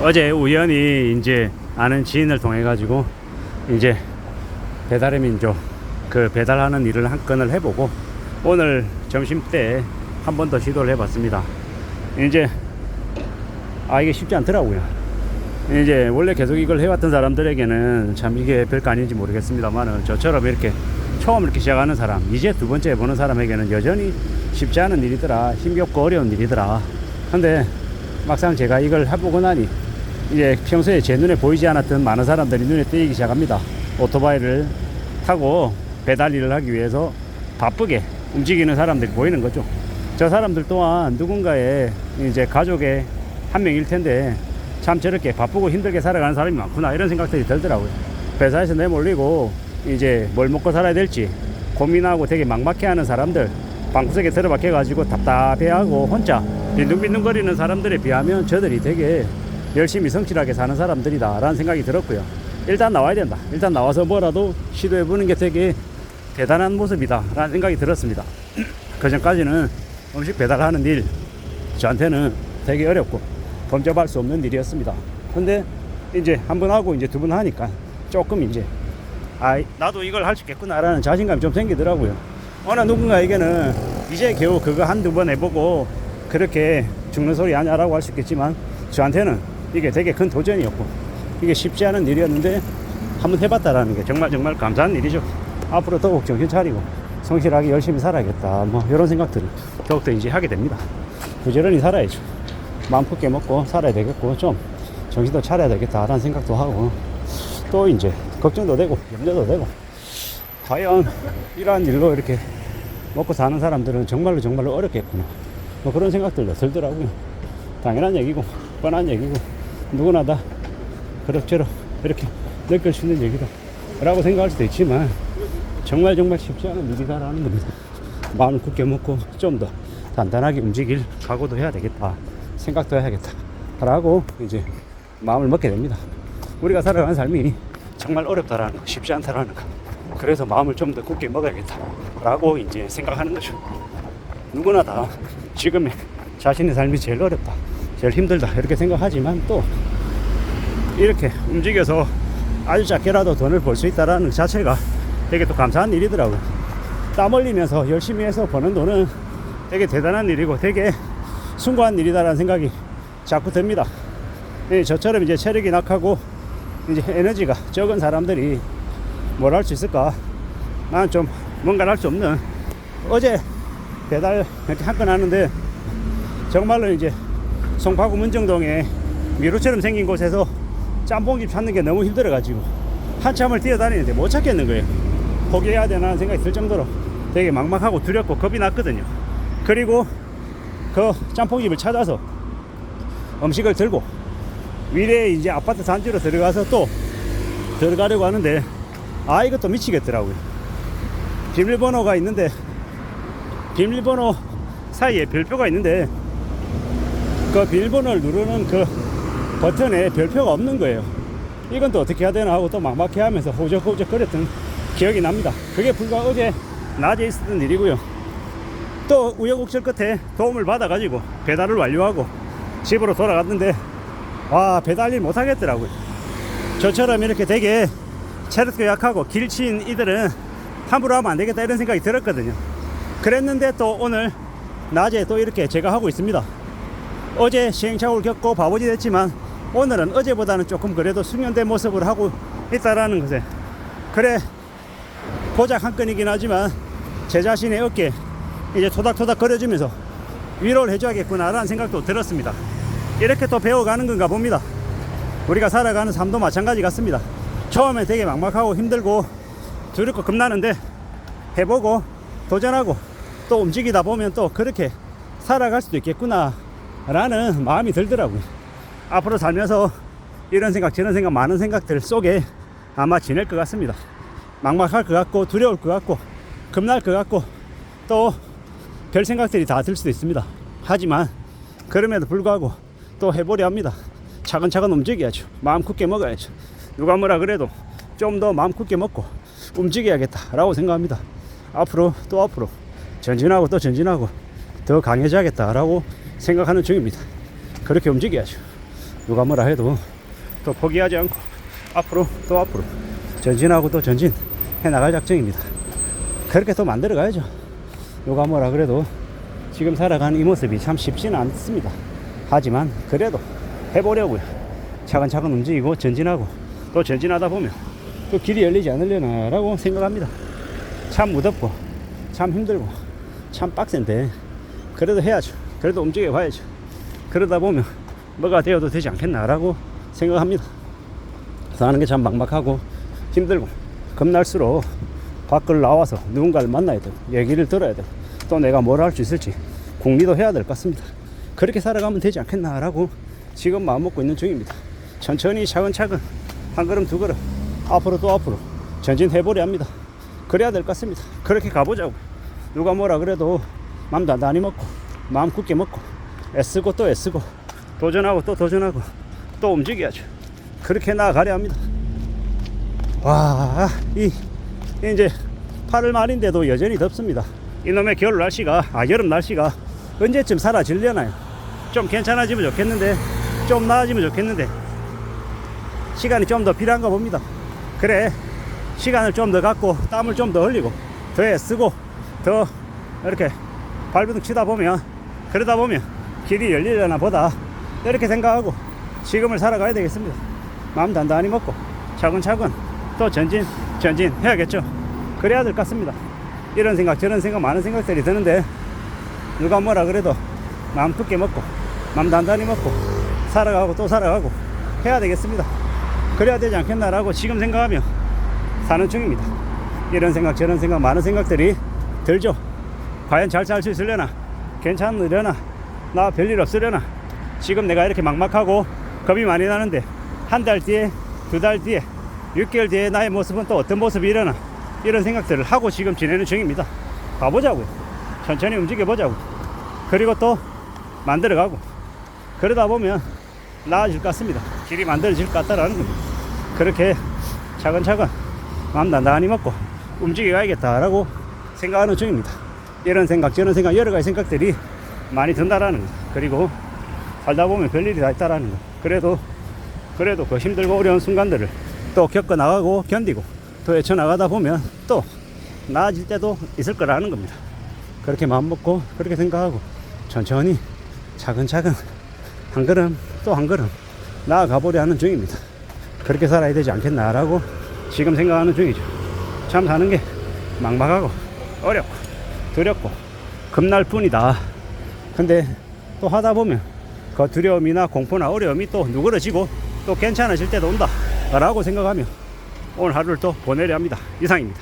어제 우연히 이제 아는 지인을 통해 가지고 이제 배달의 민족 그 배달하는 일을 한 건을 해보고 오늘 점심 때 한 번 더 시도를 해봤습니다. 이제 이게 쉽지 않더라고요. 이제 원래 계속 이걸 해왔던 사람들에게는 참 이게 별거 아닌지 모르겠습니다만, 저처럼 이렇게 처음 이렇게 시작하는 사람, 이제 두 번째 해보는 사람에게는 여전히 쉽지 않은 일이더라, 힘겹고 어려운 일이더라. 근데 막상 제가 이걸 해보고 나니 이제 평소에 제 눈에 보이지 않았던 많은 사람들이 눈에 띄기 시작합니다. 오토바이를 타고 배달 일을 하기 위해서 바쁘게 움직이는 사람들이 보이는 거죠. 저 사람들 또한 누군가의 이제 가족의 한 명일 텐데 참 저렇게 바쁘고 힘들게 살아가는 사람이 많구나, 이런 생각들이 들더라고요. 회사에서 내몰리고 이제 뭘 먹고 살아야 될지 고민하고 되게 막막해하는 사람들, 방구석에 들어박혀 가지고 답답해하고 혼자 빈둥빈둥거리는 사람들에 비하면 저들이 되게 열심히 성실하게 사는 사람들이다 라는 생각이 들었고요. 일단 나와야 된다, 일단 나와서 뭐라도 시도해보는 게 되게 대단한 모습이다 라는 생각이 들었습니다. 그 전까지는 음식 배달하는 일 저한테는 되게 어렵고 범접할 수 없는 일이었습니다. 근데 이제 한 번 하고 이제 두 번 하니까 조금 이제 나도 이걸 할 수 있겠구나 라는 자신감이 좀 생기더라고요. 어느 누군가에게는 이제 겨우 그거 한두 번 해보고 그렇게 죽는 소리 하냐라고 할 수 있겠지만, 저한테는 이게 되게 큰 도전이었고 이게 쉽지 않은 일이었는데 한번 해봤다라는 게 정말 정말 감사한 일이죠. 앞으로 더욱 정신 차리고 성실하게 열심히 살아야겠다, 뭐 이런 생각들을 더욱더 이제 하게 됩니다. 부지런히 살아야죠. 마음 크게 먹고 살아야 되겠고 좀 정신도 차려야 되겠다 라는 생각도 하고, 또 이제 걱정도 되고 염려도 되고, 과연 이러한 일로 이렇게 먹고 사는 사람들은 정말로 정말로 어렵겠구나, 뭐 그런 생각들도 들더라고요. 당연한 얘기고 뻔한 얘기고 누구나 다 그럭저럭 이렇게 느낄 수 있는 얘기다 라고 생각할 수도 있지만, 정말 정말 쉽지 않은 일이다라는 겁니다. 마음을 굳게 먹고 좀 더 단단하게 움직일 각오도 해야 되겠다, 생각도 해야겠다 라고 이제 마음을 먹게 됩니다. 우리가 살아가는 삶이 정말 어렵다라는 거, 쉽지 않다라는 거, 그래서 마음을 좀 더 굳게 먹어야겠다 라고 이제 생각하는 거죠. 누구나 다 지금의 자신의 삶이 제일 어렵다, 제일 힘들다 이렇게 생각하지만, 또 이렇게 움직여서 아주 작게라도 돈을 벌 수 있다라는 자체가 되게 또 감사한 일이더라고요. 땀 흘리면서 열심히 해서 버는 돈은 되게 대단한 일이고 되게 숭고한 일이다라는 생각이 자꾸 듭니다. 저처럼 이제 체력이 약하고 이제 에너지가 적은 사람들이 뭘 할 수 있을까? 나는 좀 뭔가를 할 수 없는, 어제 배달 이렇게 한 건 하는데 정말로 이제 송파구 문정동에 미로처럼 생긴 곳에서 짬뽕집 찾는 게 너무 힘들어가지고 한참을 뛰어다니는데 못 찾겠는 거예요. 포기해야 되나 하는 생각이 들 정도로 되게 막막하고 두렵고 겁이 났거든요. 그리고 그 짬뽕집을 찾아서 음식을 들고 위례 이제 아파트 단지로 들어가서 또 들어가려고 하는데 이것도 미치겠더라고요. 비밀번호가 있는데, 비밀번호 사이에 별표가 있는데 그 비밀번호를 누르는 그 버튼에 별표가 없는 거예요. 이건 또 어떻게 해야 되나 하고 또 막막해 하면서 호적호적 거렸던 기억이 납니다. 그게 불과 어제 낮에 있었던 일이고요. 또 우여곡절 끝에 도움을 받아 가지고 배달을 완료하고 집으로 돌아갔는데 배달 일 못 하겠더라고요. 저처럼 이렇게 되게 체력도 약하고 길친 이들은 함부로 하면 안 되겠다 이런 생각이 들었거든요. 그랬는데 또 오늘 낮에 또 이렇게 제가 하고 있습니다. 어제 시행착오를 겪고 바보짓 했지만 오늘은 어제보다는 조금 그래도 숙련된 모습을 하고 있다라는 것에, 그래 고작 한 건이긴 하지만 제 자신의 어깨에 이제 토닥토닥 거려주면서 위로를 해줘야겠구나 라는 생각도 들었습니다. 이렇게 또 배워가는 건가 봅니다. 우리가 살아가는 삶도 마찬가지 같습니다. 처음에 되게 막막하고 힘들고 두렵고 겁나는데 해보고 도전하고 또 움직이다 보면 또 그렇게 살아갈 수도 있겠구나 라는 마음이 들더라고요. 앞으로 살면서 이런 생각 저런 생각 많은 생각들 속에 아마 지낼 것 같습니다. 막막할 것 같고 두려울 것 같고 겁날 것 같고 또 별 생각들이 다 들 수도 있습니다. 하지만 그럼에도 불구하고 또 해보려 합니다. 차근차근 움직여야죠. 마음 굳게 먹어야죠. 누가 뭐라 그래도 좀 더 마음 굳게 먹고 움직여야겠다 라고 생각합니다. 앞으로 또 앞으로 전진하고 또 전진하고 더 강해져야겠다 라고 생각하는 중입니다. 그렇게 움직여야죠. 누가 뭐라 해도 또 포기하지 않고 앞으로 또 앞으로 전진하고 또 전진해 나갈 작정입니다. 그렇게 또 만들어 가야죠. 누가 뭐라 그래도 지금 살아가는 이 모습이 참 쉽지는 않습니다. 하지만 그래도 해보려고요. 차근차근 움직이고 전진하고 또 전진하다 보면 또 길이 열리지 않으려나 라고 생각합니다. 참 무덥고 참 힘들고 참 빡센데 그래도 해야죠. 그래도 움직여 봐야죠. 그러다 보면 뭐가 되어도 되지 않겠나 라고 생각합니다. 사는 게 참 막막하고 힘들고 겁날수록 밖을 나와서 누군가를 만나야 되고 얘기를 들어야 되고 또 내가 뭘 할 수 있을지 궁리도 해야 될 것 같습니다. 그렇게 살아가면 되지 않겠나 라고 지금 마음 먹고 있는 중입니다. 천천히 차근차근 한 걸음 두 걸음 앞으로 또 앞으로 전진해보려 합니다. 그래야 될 것 같습니다. 그렇게 가보자고. 누가 뭐라 그래도 마음 단단히 먹고 마음 굳게 먹고 애쓰고 또 애쓰고 도전하고 또 도전하고 또 움직여야죠. 그렇게 나아가려 합니다. 와, 이제 8월 말인데도 여전히 덥습니다. 이놈의 겨울 날씨가 여름 날씨가 언제쯤 사라지려나요? 좀 괜찮아지면 좋겠는데 좀 나아지면 좋겠는데 시간이 좀 더 필요한가 봅니다. 그래, 시간을 좀 더 갖고 땀을 좀 더 흘리고 더 애쓰고 더 이렇게 발버둥 치다 보면 그러다 보면 길이 열리려나 보다 이렇게 생각하고 지금을 살아가야 되겠습니다. 마음 단단히 먹고 차근차근 또 전진 해야겠죠. 그래야 될 것 같습니다. 이런 생각 저런 생각 많은 생각들이 드는데 누가 뭐라 그래도 마음 굳게 먹고 마음 단단히 먹고 살아가고 또 살아가고 해야 되겠습니다. 그래야 되지 않겠나라고 지금 생각하며 사는 중입니다. 이런 생각 저런 생각 많은 생각들이 들죠. 과연 잘 살 수 있으려나, 괜찮으려나, 나 별일 없으려나, 지금 내가 이렇게 막막하고 겁이 많이 나는데 한 달 뒤에 두 달 뒤에 6개월 뒤에 나의 모습은 또 어떤 모습이려나, 이런 생각들을 하고 지금 지내는 중입니다. 가보자고요. 천천히 움직여보자고. 그리고 또 만들어가고 그러다 보면 나아질 것 같습니다. 길이 만들어질 것 같다라는 겁니다. 그렇게 차근차근 마음 단단히 먹고 움직여야겠다라고 생각하는 중입니다. 이런 생각 저런 생각 여러 가지 생각들이 많이 든다라는 거. 그리고 살다 보면 별일이 다 있다라는 거. 그래도 그 힘들고 어려운 순간들을 또 겪어 나가고 견디고 또 헤쳐나가다 보면 또 나아질 때도 있을 거라는 겁니다. 그렇게 마음 먹고 그렇게 생각하고 천천히 차근차근 한 걸음 또 한 걸음 나아가 보려 하는 중입니다. 그렇게 살아야 되지 않겠나라고 지금 생각하는 중이죠. 참 사는 게 막막하고 어렵고 두렵고 겁날 뿐이다. 근데 또 하다 보면 그 두려움이나 공포나 어려움이 또 누그러지고 또 괜찮아질 때도 온다 라고 생각하며 오늘 하루를 또 보내려 합니다. 이상입니다.